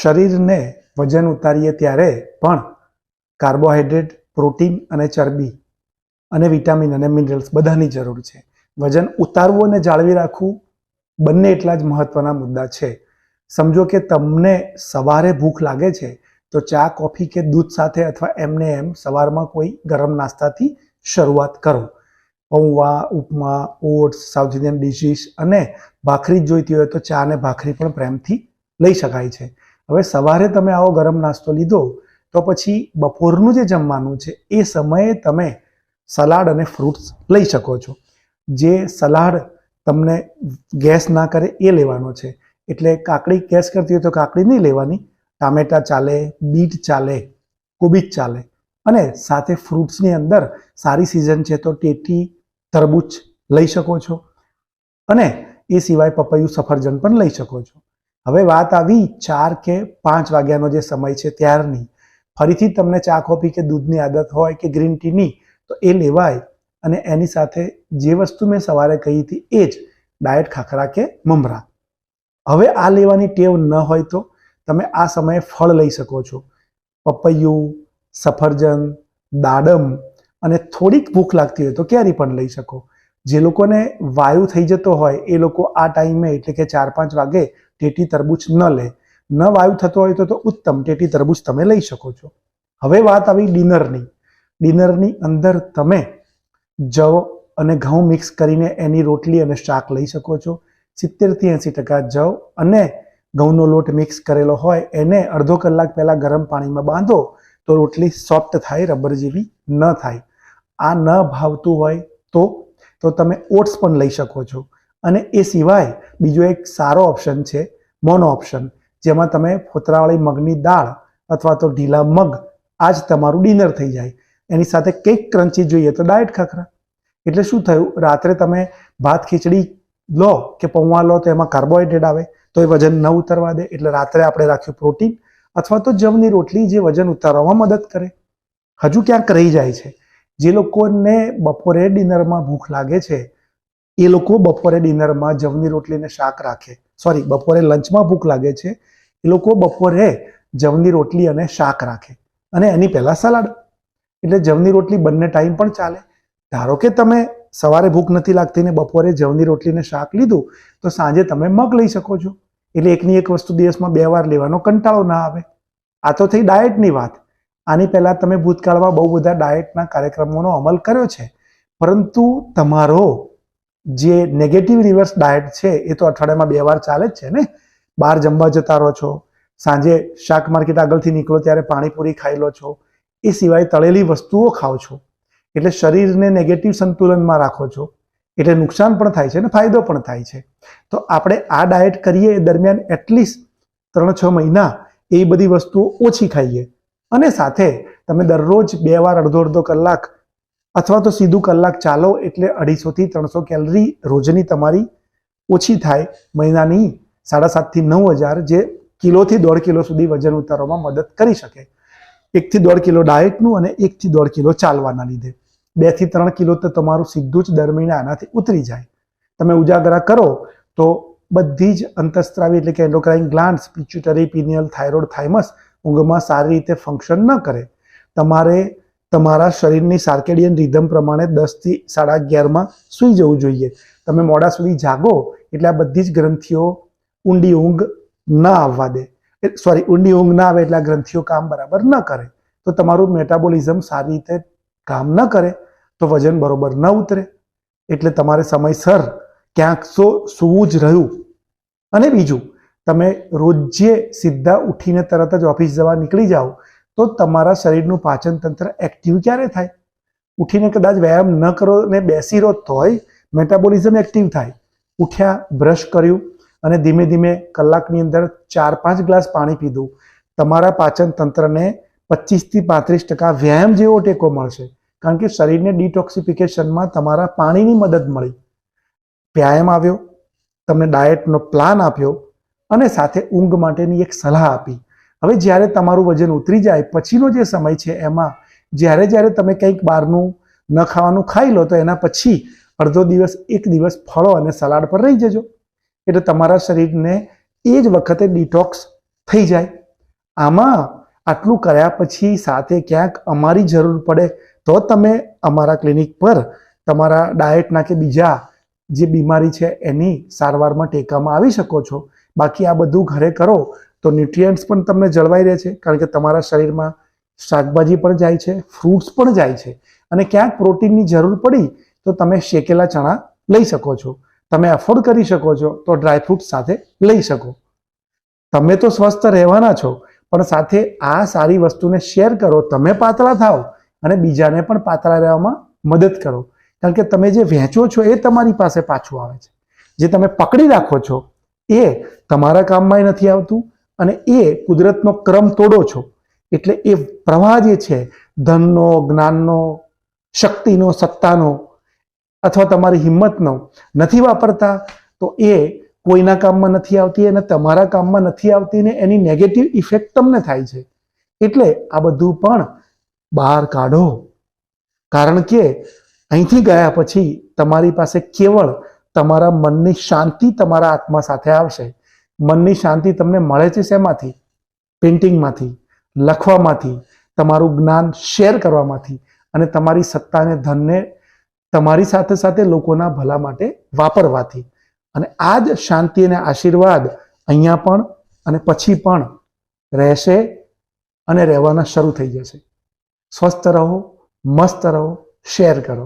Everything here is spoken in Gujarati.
શરીરને વજન ઉતારીએ ત્યારે પણ કાર્બોહાઈડ્રેટ, પ્રોટીન અને ચરબી અને વિટામિન અને મિનરલ્સ બધાની જરૂર છે. વજન ઉતારવું અને જાળવી રાખવું બંને એટલા જ મહત્વના મુદ્દા છે. સમજો કે તમને સવારે ભૂખ લાગે છે તો ચા, કોફી કે દૂધ સાથે અથવા એમને એમ સવારમાં કોઈ ગરમ નાસ્તાથી શરૂઆત કરો. પૌવા, ઉપમા, ઓટ્સ, સાઉથ ઇન્ડિયન ડિશિસ અને ભાખરી જોઈતી હોય તો ચા અને ભાખરી પણ પ્રેમથી લઈ શકાય છે. હવે સવારે તમે આવો ગરમ નાસ્તો લીધો તો પછી બપોરનું જે જમવાનું છે એ સમયે તમે સલાડ અને ફ્રૂટ્સ લઈ શકો છો. જે સલાડ તમને ગેસ ના કરે એ લેવાનો છે. એટલે કાકડી ગેસ કરતી હોય તો કાકડી નહીં લેવાની, ટામેટા ચાલે, બીટ ચાલે, કોબીજ ચાલે. અને સાથે ફ્રૂટ્સની અંદર સારી સિઝન છે તો ટેટી, તરબૂચ લઈ શકો છો અને એ સિવાય પપૈયું, સફરજન પણ લઈ શકો છો. હવે વાત આવી 4 કે 5 વાગ્યાનો જે સમય છે ત્યારની. ફરીથી તમને ચા, કોફી કે દૂધની આદત હોય કે ગ્રીન ટીની તો એ લેવાય અને એની સાથે જે વસ્તુ મેં સવારે કહી હતી એ જ ડાયટ ખાખરા કે મમરા. હવે આ લેવાની ટેવ ન હોય તો તમે આ સમયે ફળ લઈ શકો છો. પપૈયું, સફરજન, દાડમ અને થોડીક ભૂખ લાગતી હોય તો કેરી પણ લઈ શકો. જે લોકોને વાયુ થઈ જતો હોય એ લોકો આ ટાઈમે એટલે કે 4-5 વાગે ટેટી, તરબૂચ ન લે. ન વાયુ થતો હોય તો ઉત્તમ, ટેટી, તરબૂચ તમે લઈ શકો છો. હવે વાત આવી ડિનરની. ડિનરની અંદર તમે જવ અને ઘઉં મિક્સ કરીને એની રોટલી અને શાક લઈ શકો છો. 70થી 80% જવ અને ઘઉંનો લોટ મિક્સ કરેલો હોય એને અડધો કલાક પહેલા ગરમ પાણીમાં બાંધો તો રોટલી સોફ્ટ થાય, રબર જેવી ન થાય. આ ન ભાવતું હોય તો તમે ઓટ્સ પણ લઈ શકો છો. અને એ સિવાય બીજો એક સારો ઓપ્શન છે મોનો ઓપ્શન, જેમાં તમે ફોતરાવાળી મગની દાળ અથવા તો ઢીલા મગ, આ જ તમારું ડિનર થઈ જાય. એની સાથે કંઈક ક્રન્ચી જોઈએ તો ડાયટ ખાખરા. એટલે શું થયું, રાત્રે તમે ભાત ખીચડી લો કે પૌવા લો તો એમાં કાર્બોહાઈડ્રેટ આવે તો એ વજન ન ઉતારવા દે. એટલે રાત્રે આપણે રાખ્યું પ્રોટીન અથવા તો જવની રોટલી જે વજન ઉતારવામાં મદદ કરે. હજુ ક્યાંક રહી જાય છે. જે લોકોને બપોરે ડિનરમાં ભૂખ લાગે છે એ લોકો બપોરે ડિનરમાં જવની રોટલીને શાક રાખે. બપોરે લંચમાં ભૂખ લાગે છે એ લોકો બપોરે જવની રોટલી અને શાક રાખે અને એની પહેલા સલાડ. એટલે જવની રોટલી બંને ટાઈમ પણ ચાલે. ધારો કે તમે સવારે ભૂખ નથી લાગતી ને બપોરે જવની રોટલીને શાક લીધું તો સાંજે તમે મગ લઈ શકો છો. એટલે એકની એક વસ્તુ દિવસમાં 2 વાર લેવાનો કંટાળો ના આવે. આ તો થઈ ડાયટની વાત. આની પહેલા તમે ભૂતકાળમાં બહુ બધા ડાયટના કાર્યક્રમોનો અમલ કર્યો છે, પરંતુ તમારો જે નેગેટિવ રિવર્સ ડાયટ છે એ તો અઠવાડિયામાં 2 વાર ચાલે જ છે ને. બહાર જમવા જતા રહો છો, સાંજે શાક માર્કેટ આગળથી નીકળો ત્યારે પાણીપુરી ખાઈ લો છો, એ સિવાય તળેલી વસ્તુઓ ખાઓ છો. એટલે શરીરને નેગેટિવ સંતુલનમાં રાખો છો. એટલે નુકસાન પણ થાય છે અને ફાયદો પણ થાય છે. તો આપણે આ ડાયટ કરીએ એ દરમિયાન એટલીસ્ટ 3-6 મહિના એ બધી વસ્તુઓ ઓછી ખાઈએ અને સાથે તમે દરરોજ 2 વાર અડધો કલાક અથવા તો સીધું કલાક ચાલો એટલે 250 થી 300 કેલરી રોજની તમારી ઓછી થાય. મહિનાની 7,500 થી 9,000, જે કિલોથી 1.5 કિલો સુધી વજન ઉતારવામાં મદદ કરી શકે. 1 થી 1.5 કિલો ડાયટનું અને 1 થી 1.5 કિલો ચાલવાના લીધે 2 થી 3 કિલો તો તમારું સીધું જ દર મહિને આનાથી ઉતરી જાય. તમે ઉજાગરા કરો તો બધી જ અંતઃસ્ત્રાવી એટલે કે એન્ડોક્રાઇન ગ્લાન્ડ્સ, પિટ્યુટરી, પિનિયલ, થાઇરોઇડ, થાઇમસ ઊંઘમાં સારી રીતે ફંક્શન ન કરે. તમારે તમારા શરીરની સાર્કેડિયન રિધમ પ્રમાણે 10 થી 11:30 સૂઈ જવું જોઈએ. તમે મોડા સુધી જાગો એટલે આ બધી જ ગ્રંથિઓ ઊંડી ઊંઘ ના આવવા દે. ઊંડી ઊંઘ ના આવે એટલે આ ગ્રંથિઓ કામ બરાબર ન કરે તો તમારું મેટાબોલિઝમ સારી રીતે કામ ન કરે તો વજન બરોબર ન ઉતરે. એટલે તમારે સમયસર ક્યાંક સૂવું જ રહ્યું. અને બીજું, તમે રોજે સીધા ઉઠીને તરત જ ઓફિસ જવા નીકળી જાઓ તો તમારા શરીરનું પાચન તંત્ર એક્ટિવ ક્યારે થાય? ઉઠીને કદાચ વ્યાયામ ન કરો ને બેસી રહો તોય મેટાબોલિઝમ એક્ટિવ થાય. ઉઠ્યા, બ્રશ કર્યું અને ધીમે ધીમે કલાકની અંદર 4-5 ગ્લાસ પાણી પીધું, તમારા પાચન તંત્રને 25 થી 35% વ્યાયામ જેવો ટેકો મળશે. કારણ કે શરીરને ડિટોક્સિફિકેશનમાં તમારા પાણીની મદદ મળી. વ્યાયામ આવ્યો, તમને ડાયટનો પ્લાન આપ્યો અને સાથે ઊંઘ માટેની એક સલાહ આપી. હવે જ્યારે તમારું વજન ઉતરી જાય પછીનો જે સમય છે એમાં જ્યારે તમે કંઈક બહારનું ન ખાવાનું ખાઈ લો તો એના પછી અડધો દિવસ, 1 દિવસ ફળો અને સલાડ પર રહી જજો. એટલે તમારા શરીરને એ જ વખતે ડિટોક્સ થઈ જાય. આમાં આટલું કર્યા પછી સાથે ક્યાંક અમારી જરૂર પડે તો તમે અમારા ક્લિનિક પર તમારા ડાયટના કે બીજા જે બીમારી છે એની સારવારમાં ટેકામાં આવી શકો છો. બાકી આ બધું ઘરે કરો તો ન્યુટ્રિયન્ટ્સ પણ તમને જળવાઈ રહે છે, કારણ કે તમારા શરીરમાં શાકભાજી પણ જાય છે, ફ્રૂટ્સ પણ જાય છે, અને ક્યાંક પ્રોટીનની જરૂર પડી તો તમે શેકેલા ચણા લઈ શકો છો. તમે એફોર્ડ કરી શકો છો તો ડ્રાયફ્રૂટ સાથે લઈ શકો. તમે તો સ્વસ્થ રહેવાના છો, પણ સાથે આ સારી વસ્તુને શેર કરો. તમે પાતળા થાવ અને બીજાને પણ પાતળા રહેવામાં મદદ કરો, કારણ કે તમે જે વહેંચો છો એ તમારી પાસે પાછું આવે છે. જે તમે પકડી રાખો છો એ તમારા કામમાં નથી આવતું, અને એ કુદરતનો ક્રમ તોડો છો. એટલે એ પ્રવાહ જે છે ધનનો, જ્ઞાનનો, શક્તિનો, સત્તાનો અથવા તમારી હિંમતનો નથી વાપરતા તો એ કોઈના કામમાં નથી આવતી, અને તમારા કામમાં નથી આવતી, ને એની નેગેટિવ ઇફેક્ટ તમને થાય છે. એટલે આ બધું પણ બહાર કાઢો, કારણ કે અહીંથી ગયા પછી તમારી પાસે કેવળ તમારા મનની શાંતિ તમારા આત્મા સાથે આવશે. મનની શાંતિ તમને મળે છે શેમાંથી? પેઇન્ટિંગમાંથી, લખવામાંથી, તમારું જ્ઞાન શેર કરવામાંથી, અને તમારી સત્તાને, ધનને તમારી સાથે સાથે લોકોના ભલા માટે વાપરવાથી. અને આ જ શાંતિ અને આશીર્વાદ અહીંયા પણ અને પછી પણ રહેશે અને રહેવાના શરૂ થઈ જશે. સ્વસ્થ રહો, મસ્ત રહો, શેર કરો.